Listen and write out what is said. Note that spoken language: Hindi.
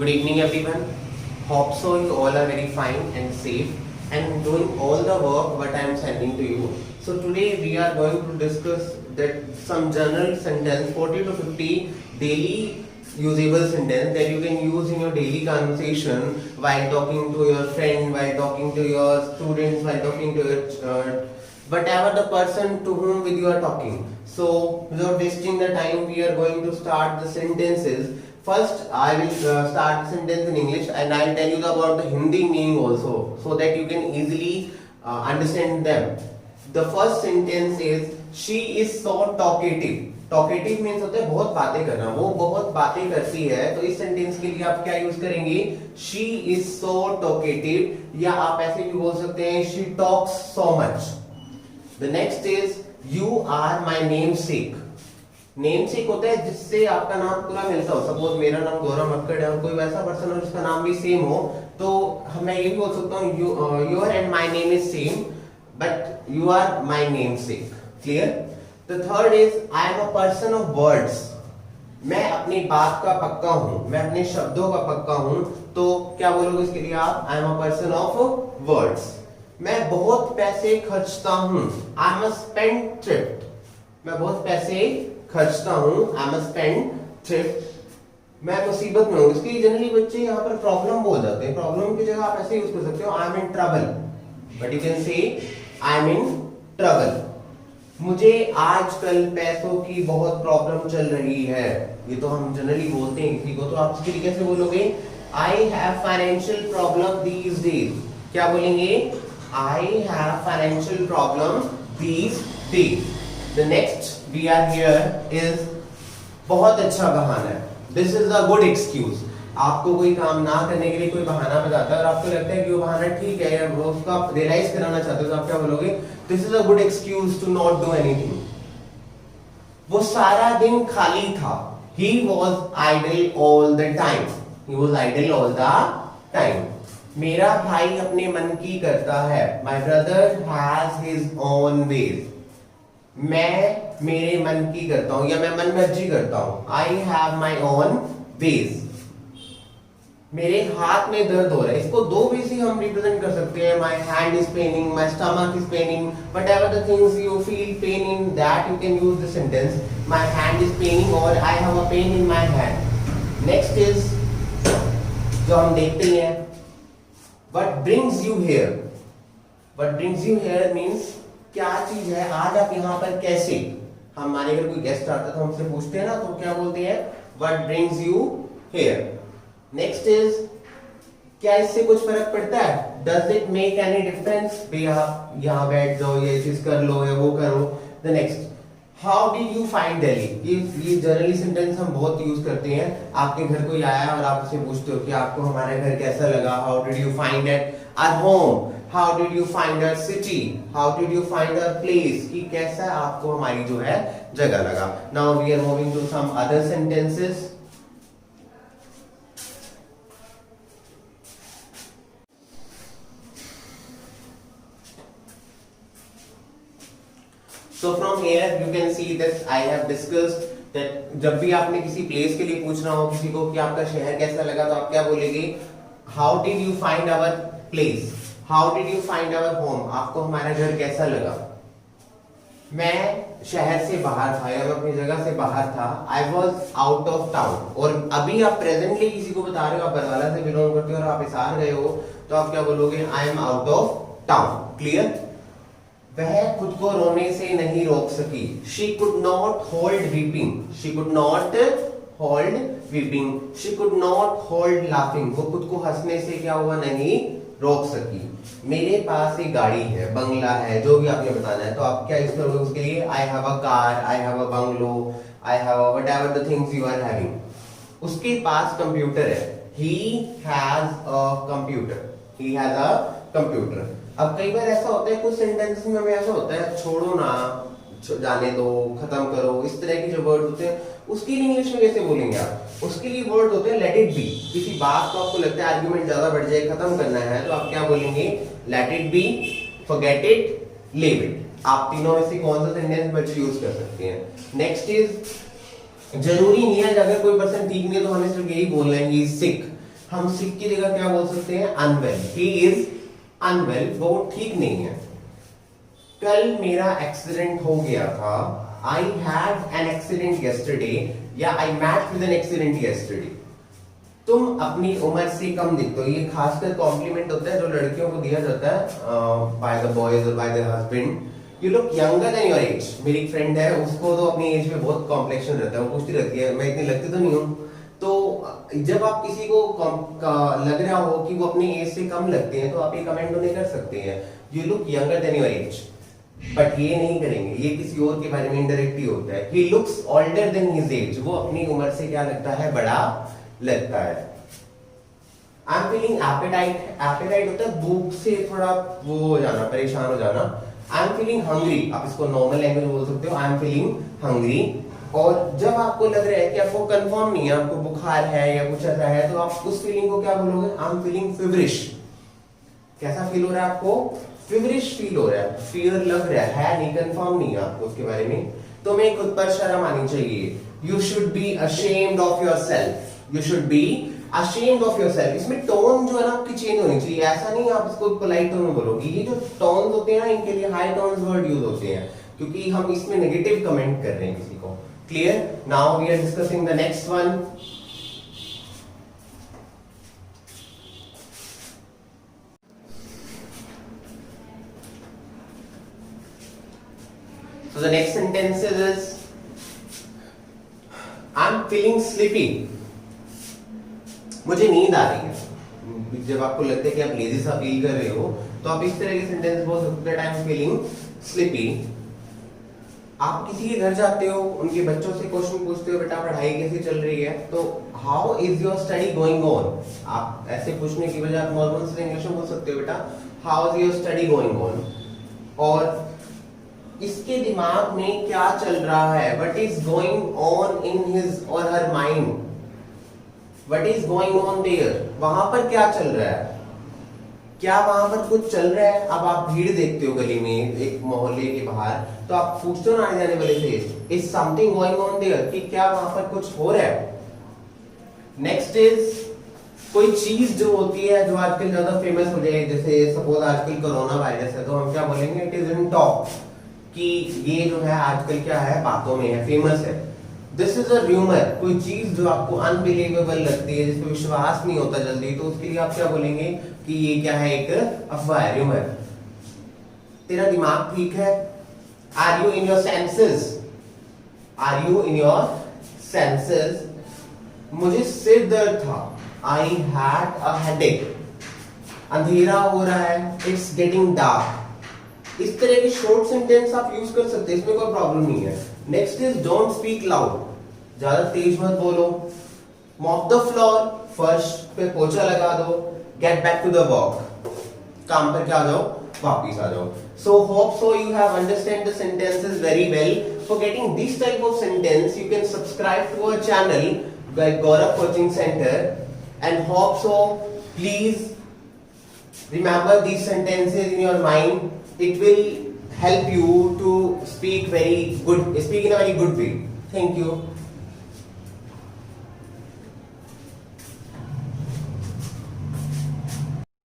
Good evening, everyone. Hope so you all are very fine and safe and doing all the work what I am sending to you. So today we are going to discuss that some general sentence, 40 to 50 daily usable sentence that you can use in your daily conversation while talking to your friend, while talking to your students, while talking to your whatever the person to whom with you are talking. So without wasting the time, we are going to start the sentences. First, I will start the sentence in English and I will tell you about the Hindi meaning also, so that you can easily understand them. The first sentence is she is so talkative. Talkative means होता है बहुत बातें करना, वो बहुत बातें करती है. तो इस सेंटेंस के लिए आप क्या यूज करेंगे? शी इज सो टॉकेटिव, या आप ऐसे भी बोल सकते हैं she talks so much. The next is you are my namesake. Namesake होता है जिससे आपका नाम पूरा मिलता हो. सपोज मेरा नाम गौरव मक्कड़ है और कोई वैसा पर्सन हो जिसका नाम भी सेम हो, तो मैं ये भी बोल सकता हूँ your and my name is same but you are my namesake. Clear? The third is I am a person of words. मैं अपनी बात का पक्का हूं, मैं अपने शब्दों का पक्का हूं. तो क्या बोलोगे इसके लिए आप? I am a person of words. मैं बहुत पैसे खर्चता हूं. I am a spendthrift. मैं बहुत पैसे खर्चता हूं. I am a spendthrift. मैं मुसीबत में हूं. इसके लिए जनरली बच्चे यहाँ पर प्रॉब्लम बोल जाते हैं. प्रॉब्लम की जगह आप ऐसे यूज कर सकते हो I am in trouble. But you can say I am in trouble. मुझे आजकल पैसों की बहुत प्रॉब्लम चल रही है. ये तो हम जनरली बोलते हैं किसी को, तो आप इसके लिए कैसे बोलोगे? I have financial problem these days. क्या बोलेंगे? I have financial problem these days. The next we are here is बहुत अच्छा बहाना है. This is a good excuse. आपको कोई काम ना करने के लिए कोई बहाना बताता है और आपको लगता है कि वो बहाना ठीक है या वो उसको आप रियलाइज कराना चाहते हो, तो आप क्या बोलोगे? This is a good excuse to not do anything. वो सारा दिन खाली था. He was idle all the time. He was idle all the time. मेरा भाई अपने मन की करता है. My brother has his own ways. मैं मेरे मन की करता हूं या मैं मन मर्जी करता हूं. I have my own ways. मेरे हाथ में दर्द हो रहा है. इसको दो वे से हम रिप्रेजेंट कर सकते हैं. My hand is paining, my stomach is paining. Whatever the things you feel pain in, that you can use the sentence my hand is paining और I have a pain in my hand. Next is जो हम देखते हैं what brings you here. What brings you here means क्या चीज है, आज आप यहाँ पर कैसे. हमारे घर कोई गेस्ट आता है तो हमसे पूछते हैं ना, तो क्या बोलते हैं? What brings you here. Next is क्या इससे कुछ फर्क पड़ता है? Does it make any difference? यहाँ बैठ जाओ, ये चीज कर लो या वो करो. The next, how did you find Delhi. ये जनरली सेंटेंस हम बहुत यूज करते हैं. आपके घर कोई आया और आप उसे पूछते हो कि आपको हमारा घर कैसा लगा. How did you find it our home. How did you find our city. How did you find our place. कि कैसा आपको हमारी जो है जगह लगा. Now we are moving to some other sentences. So from here you can see that I have discussed that जब भी आपने किसी प्लेस के लिए पूछना हो किसी को कि आपका शहर कैसा लगा, तो आप क्या बोलेंगे? How did you find our place? How did you find our home? आपको हमारा घर कैसा लगा? मैं शहर से बाहर था या मैं अपनी जगह से बाहर था. I was out of town. और अभी आप प्रेजेंटली किसी को बता रहे हो, आप बरवाला से बिलोंग करते हो और आप हिसार गए हो, तो आप क्या बोलोगे? I am out of town. Clear? वह खुद को रोने से नहीं रोक सकी. She could not hold weeping. She could not hold weeping. She could not hold laughing. वो खुद को हंसने से क्या हुआ? नहीं रोक सकी. मेरे पास एक गाड़ी है, बंगला है, जो भी आपने बताना है, तो आप क्या यूज करोगे उसके लिए? I have a car, I have a bungalow, I have a whatever the things you are having. उसके पास कंप्यूटर है. He has a computer. He has a computer. अब कई बार ऐसा होता है कुछ सेंटेंसेस में हमें ऐसा होता है छोड़ो ना, जाने दो, खत्म करो, इस तरह के जो वर्ड होते हैं उसके लिए इंग्लिश में कैसे बोलेंगे आप? उसके लिए वर्ड होते हैं लेट इट बी. किसी बात को आपको लगता है आर्गुमेंट ज्यादा बढ़ जाए, खत्म करना है, तो आप क्या बोलेंगे? Let it be, forget it, leave it. आप तीनों में से कौन सा सेंटेंस बच्चे यूज कर सकते हैं? नेक्स्ट इज जरूरी नहीं है अगर कोई पर्सन ठीक नहीं है तो हमें सिर्फ यही बोलना है ही इज सिक. हम सिक की जगह क्या बोल सकते हैं? अनवेल। ही इज अनवेल, वो ठीक नहीं है। कल मेरा एक्सीडेंट हो गया था। I had an accident yesterday, या I met with an accident yesterday. तुम अपनी उम्र से कम दिखते हो। ये खासकर कॉम्प्लीमेंट होता है जो लड़कियों को दिया जाता है बाय द बॉयज और by the husband. You look younger than your age. मेरी फ्रेंड है, उसको तो अपनी एज में बहुत कॉम्प्लेक्शन रहता है, वो पूछती रहती है मैं इतनी लगती तो नहीं हूँ। तो जब आप किसी को लग रहा हो कि वो अपनी एज से कम लगते हैं तो आप ये कमेंट उन्हें कर सकते हैं, you look younger than your age. But ये नहीं करेंगे, ये किसी और के बारे में इनडायरेक्टली होता है। He looks older than his age, वो अपनी उम्र से क्या लगता है? बड़ा लगता है। I am feeling appetite. Appetite होता है भूख से थोड़ा वो हो जाना, परेशान हो जाना। आई एम फीलिंग हंग्री, आप इसको नॉर्मल लैंग्वेज बोल सकते हो, आई एम फीलिंग हंग्री। और जब आपको लग रहा है कि आपको कंफर्म नहीं है, आपको बुखार है या कुछ ऐसा है, तो आप उस फीलिंग को क्या बोलोगे? आई एम फीलिंग फीवरिश। कैसा फील हो रहा है आपको? फीवरिश फील हो रहा है, फीवर लग रहा है नहीं, कंफर्म नहीं है आपको उसके बारे में। तो मैं खुद पर शर्म आनी चाहिए। You should be ashamed of your self. You should be ashamed of yourself. इसमें टोन जो है ना आपकी चेंज होनी चाहिए। ऐसा नहीं आप इसको पोलाइट टोन में बोलोगे। ये जो टोन्स होते हैं ना, इनके लिए हाई टोन्स वर्ड यूज होते हैं, क्योंकि हम इसमें नेगेटिव कमेंट कर रहे हैं किसी को। Clear? Now we are discussing the next one. So the next sentence is I'm feeling sleepy. मुझे नींद आ रही है। जब आपको लगता है कि आप लेजी सा फील कर रहे हो तो आप इस तरह के सेंटेंस बोल सकते हैं, आई एम फीलिंग स्लीपी। आप किसी के घर जाते हो, उनके बच्चों से क्वेश्चन पूछते हो, बेटा पढ़ाई कैसी चल रही है, तो how is your study going on. आप ऐसे पूछने की बजाय आप नॉर्मल से इंग्लिश में बोल सकते हो, बेटा how is your study going on. और इसके दिमाग में क्या चल रहा है, what is going on in his और her mind, what is going on there, वहां पर क्या चल रहा है, क्या वहां पर कुछ चल रहा है। अब आप भीड़ देखते हो गली में, एक मोहल्ले के बाहर, तो आप पूछते हो ना आने जाने वाले से, is something going on there, कि क्या वहां पर कुछ हो रहा है। नेक्स्ट इज कोई चीज जो होती है जो आजकल ज्यादा फेमस हो जाए, जैसे सपोज आजकल कोरोना वायरस है, तो हम क्या बोलेंगे? इट इज इन टॉक, कि ये जो है आजकल क्या है, बातों में है, फेमस है। दिस इज अ र्यूमर, कोई चीज जो आपको अनबिलीवेबल लगती है, जिसपे विश्वास नहीं होता जल्दी, तो उसके लिए आप क्या बोलेंगे कि ये क्या है? एक अफवाह है, र्यूमर। तेरा दिमाग ठीक है? Are you in your senses, are you in your senses. मुझे सिर दर्द था, आई हैड अ हेडेक। अंधेरा हो रहा है, इट्स गेटिंग डार्क। इस तरह के शॉर्ट सेंटेंस आप यूज कर सकते हैं, इसमें कोई प्रॉब्लम नहीं है। Next is don't speak loud, ज्यादा तेज मत बोलो। मॉप द फ्लोर, फर्श पे पोछा लगा दो। Get back to the work, काम पर क्या आ जाओ, वापिस आ जाओ। So hope so you have understand the sentences very well. For getting this type of sentence, you can subscribe to our channel by Gaurav Coaching Center, and hope so please remember these sentences in your mind. It will help you to speak in a very good way. Thank you.